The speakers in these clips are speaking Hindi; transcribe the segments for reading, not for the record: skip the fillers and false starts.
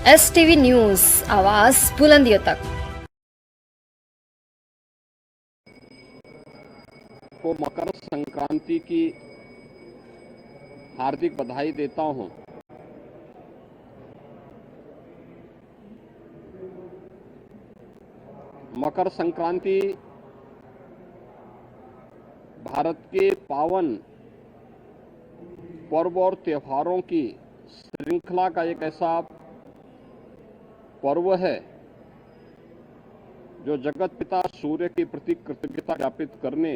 STV न्यूज, आवाज बुलंदियों तक। को मकर संक्रांति की हार्दिक बधाई देता हूं। मकर संक्रांति भारत के पावन पर्व और त्योहारों की श्रृंखला का एक ऐसा पर्व है जो जगत पिता सूर्य के प्रति कृतज्ञता ज्ञापित करने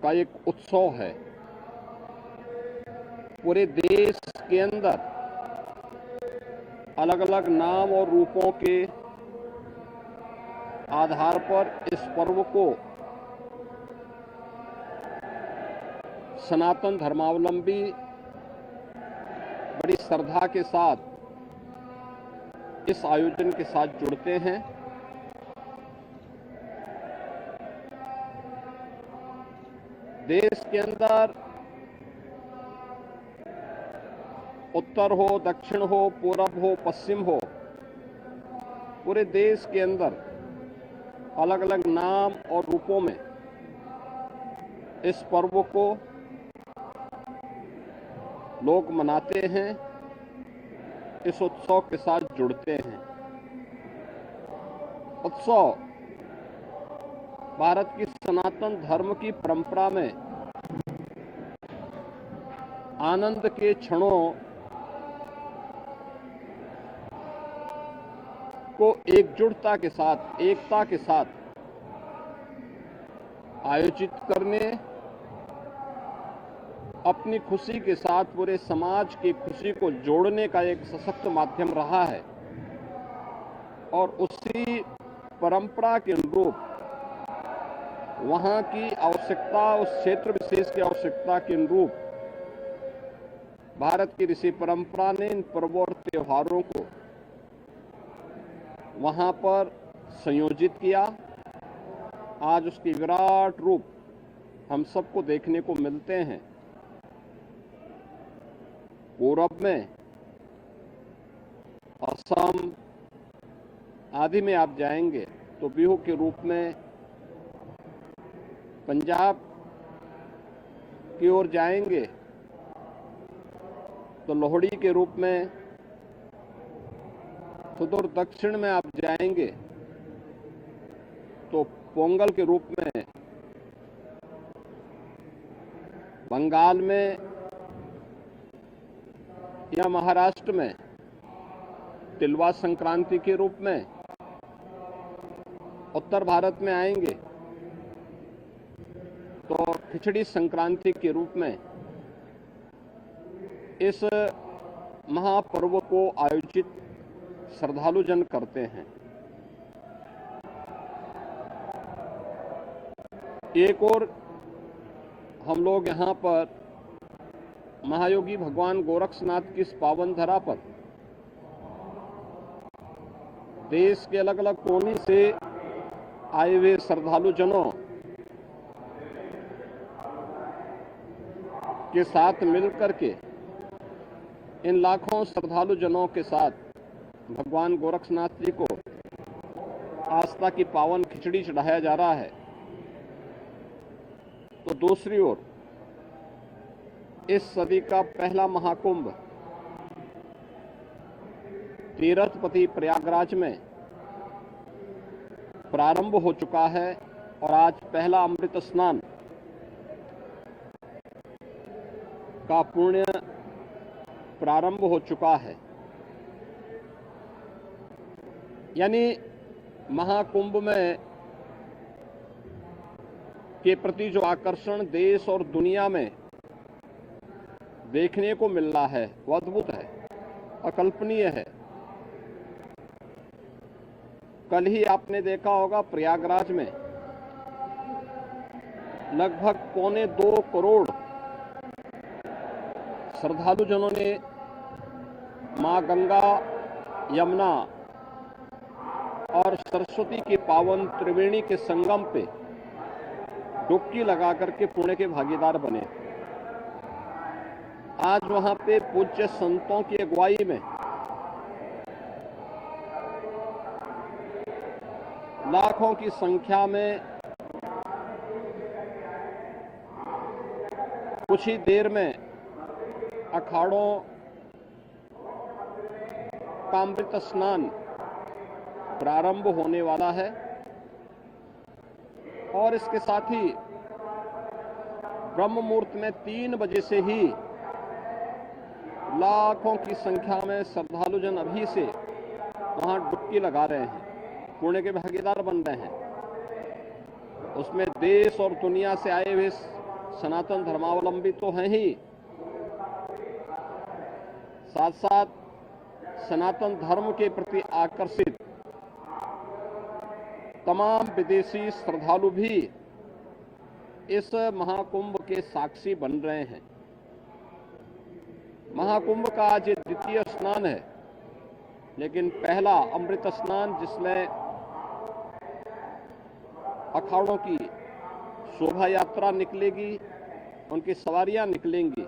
का एक उत्सव है। पूरे देश के अंदर अलग अलग नाम और रूपों के आधार पर इस पर्व को सनातन धर्मावलंबी बड़ी श्रद्धा के साथ इस आयोजन के साथ जुड़ते हैं। देश के अंदर उत्तर हो, दक्षिण हो, पूरब हो, पश्चिम हो, पूरे देश के अंदर अलग अलग नाम और रूपों में इस पर्व को लोग मनाते हैं, इस उत्सव के साथ जुड़ते हैं। उत्सव भारत की सनातन धर्म की परंपरा में आनंद के क्षणों को एकजुटता के साथ, एकता के साथ आयोजित करने, अपनी खुशी के साथ पूरे समाज की खुशी को जोड़ने का एक सशक्त माध्यम रहा है। और उसी परंपरा के अनुरूप वहां की आवश्यकता, उस क्षेत्र विशेष की आवश्यकता के अनुरूप भारत की ऋषि परंपरा ने इन पर्वों और त्योहारों को वहां पर संयोजित किया। आज उसकी विराट रूप हम सबको देखने को मिलते हैं। पूरब में, असम आदि में आप जाएंगे तो बिहू के रूप में, पंजाब की ओर जाएंगे तो लोहड़ी के रूप में, सुदूर दक्षिण में आप जाएंगे तो पोंगल के रूप में, बंगाल में या महाराष्ट्र में तिलवा संक्रांति के रूप में, उत्तर भारत में आएंगे तो खिचड़ी संक्रांति के रूप में इस महापर्व को आयोजित श्रद्धालु जन करते हैं। एक और हम लोग यहाँ पर महायोगी भगवान गोरक्षनाथ की इस पावन धरा पर देश के अलग अलग कोने से आए हुए श्रद्धालु जनों के साथ मिलकर के, इन लाखों श्रद्धालु जनों के साथ भगवान गोरक्षनाथ जी को आस्था की पावन खिचड़ी चढ़ाया जा रहा है। तो दूसरी ओर इस सदी का पहला महाकुंभ तीर्थपति प्रयागराज में प्रारंभ हो चुका है और आज पहला अमृत स्नान का पुण्य प्रारंभ हो चुका है। यानी महाकुंभ में के प्रति जो आकर्षण देश और दुनिया में देखने को मिल रहा है वो अद्भुत है, अकल्पनीय है। कल ही आपने देखा होगा प्रयागराज में लगभग 1.25 करोड़ श्रद्धालु जनों ने मां गंगा, यमुना और सरस्वती के पावन त्रिवेणी के संगम पे डुबकी लगा करके पुण्य के भागीदार बने। आज वहां पे पूज्य संतों की अगुवाई में लाखों की संख्या में कुछ ही देर में अखाड़ों का अमृत स्नान प्रारंभ होने वाला है और इसके साथ ही ब्रह्म मुहूर्त में 3 बजे से ही लाखों की संख्या में श्रद्धालुजन अभी से वहां डुबकी लगा रहे हैं, पुण्य के भागीदार बन रहे हैं। उसमें देश और दुनिया से आए हुए सनातन धर्मावलंबी तो हैं ही, साथ साथ सनातन धर्म के प्रति आकर्षित तमाम विदेशी श्रद्धालु भी इस महाकुंभ के साक्षी बन रहे हैं। महाकुंभ का आज ये द्वितीय स्नान है, लेकिन पहला अमृत स्नान जिसमें अखाड़ों की शोभा यात्रा निकलेगी, उनकी सवारियां निकलेंगी,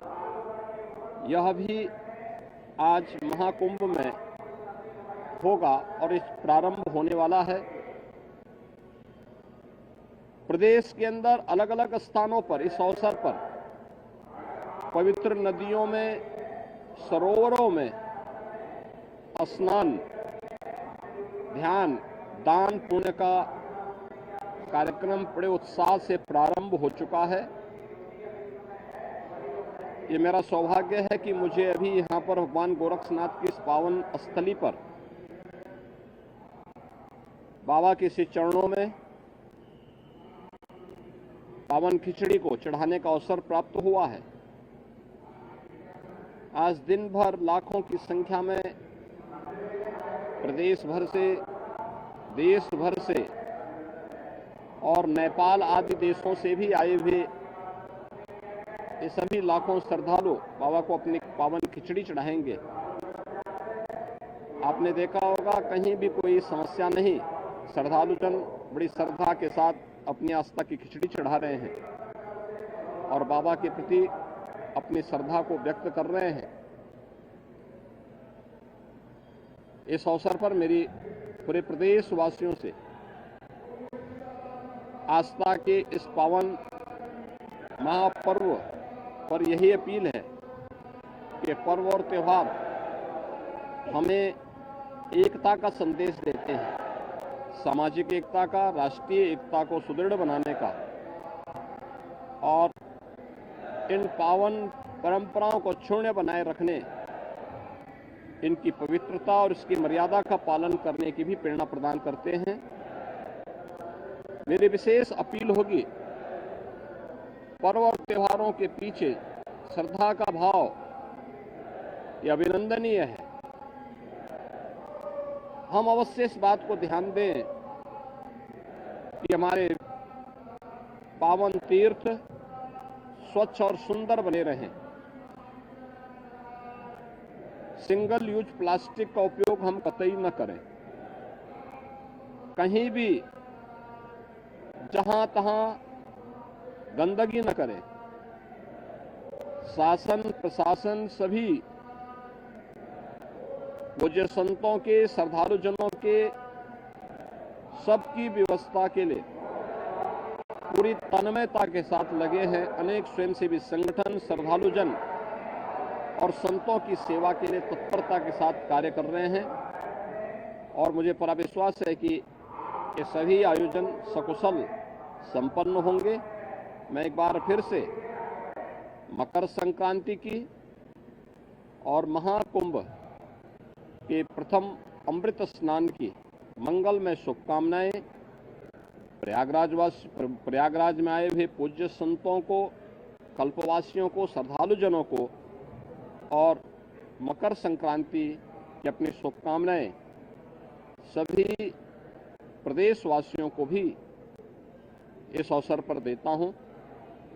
यह भी आज महाकुंभ में होगा और इस प्रारंभ होने वाला है। प्रदेश के अंदर अलग अलग स्थानों पर इस अवसर पर पवित्र नदियों में, सरोवरों में स्नान, ध्यान, दान, पुण्य का कार्यक्रम बड़े उत्साह से प्रारंभ हो चुका है। ये मेरा सौभाग्य है कि मुझे अभी यहाँ पर भगवान गोरक्षनाथ की इस पावन स्थली पर बाबा के श्री चरणों में पावन खिचड़ी को चढ़ाने का अवसर प्राप्त हुआ है। आज दिन भर लाखों की संख्या में प्रदेश भर से, देश भर से और नेपाल आदि देशों से भी आए हुए ये सभी लाखों श्रद्धालु बाबा को अपनी पावन खिचड़ी चढ़ाएंगे। आपने देखा होगा कहीं भी कोई समस्या नहीं, श्रद्धालुजन बड़ी श्रद्धा के साथ अपनी आस्था की खिचड़ी चढ़ा रहे हैं और बाबा के प्रति अपनी श्रद्धा को व्यक्त कर रहे हैं। इस अवसर पर मेरी पूरे प्रदेश वासियों से आस्था के इस पावन महापर्व पर यही अपील है कि पर्व और त्योहार हमें एकता का संदेश देते हैं, सामाजिक एकता का, राष्ट्रीय एकता को सुदृढ़ बनाने का, और इन पावन परंपराओं को क्षुण्य बनाए रखने, इनकी पवित्रता और इसकी मर्यादा का पालन करने की भी प्रेरणा प्रदान करते हैं। मेरी विशेष अपील होगी, पर्व और त्योहारों के पीछे श्रद्धा का भाव यह अभिनंदनीय है। हम अवश्य इस बात को ध्यान दें कि हमारे पावन तीर्थ स्वच्छ और सुंदर बने रहें। सिंगल यूज प्लास्टिक का उपयोग हम कतई न करें। कहीं भी जहां तहां गंदगी न करें। शासन प्रशासन सभी पूज्य संतों के, श्रद्धालुजनों के सबकी व्यवस्था के लिए पूरी तन्मयता के साथ लगे हैं। अनेक स्वयंसेवी संगठन श्रद्धालुजन और संतों की सेवा के लिए तत्परता के साथ कार्य कर रहे हैं और मुझे पूरा विश्वास है कि ये सभी आयोजन सकुशल संपन्न होंगे। मैं एक बार फिर से मकर संक्रांति की और महाकुंभ के प्रथम अमृत स्नान की मंगलमय शुभकामनाएं प्रयागराज में आए हुए पूज्य संतों को, कल्पवासियों को, श्रद्धालुजनों को और मकर संक्रांति की अपनी शुभकामनाएं सभी प्रदेशवासियों को भी इस अवसर पर देता हूं।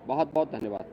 बहुत बहुत धन्यवाद।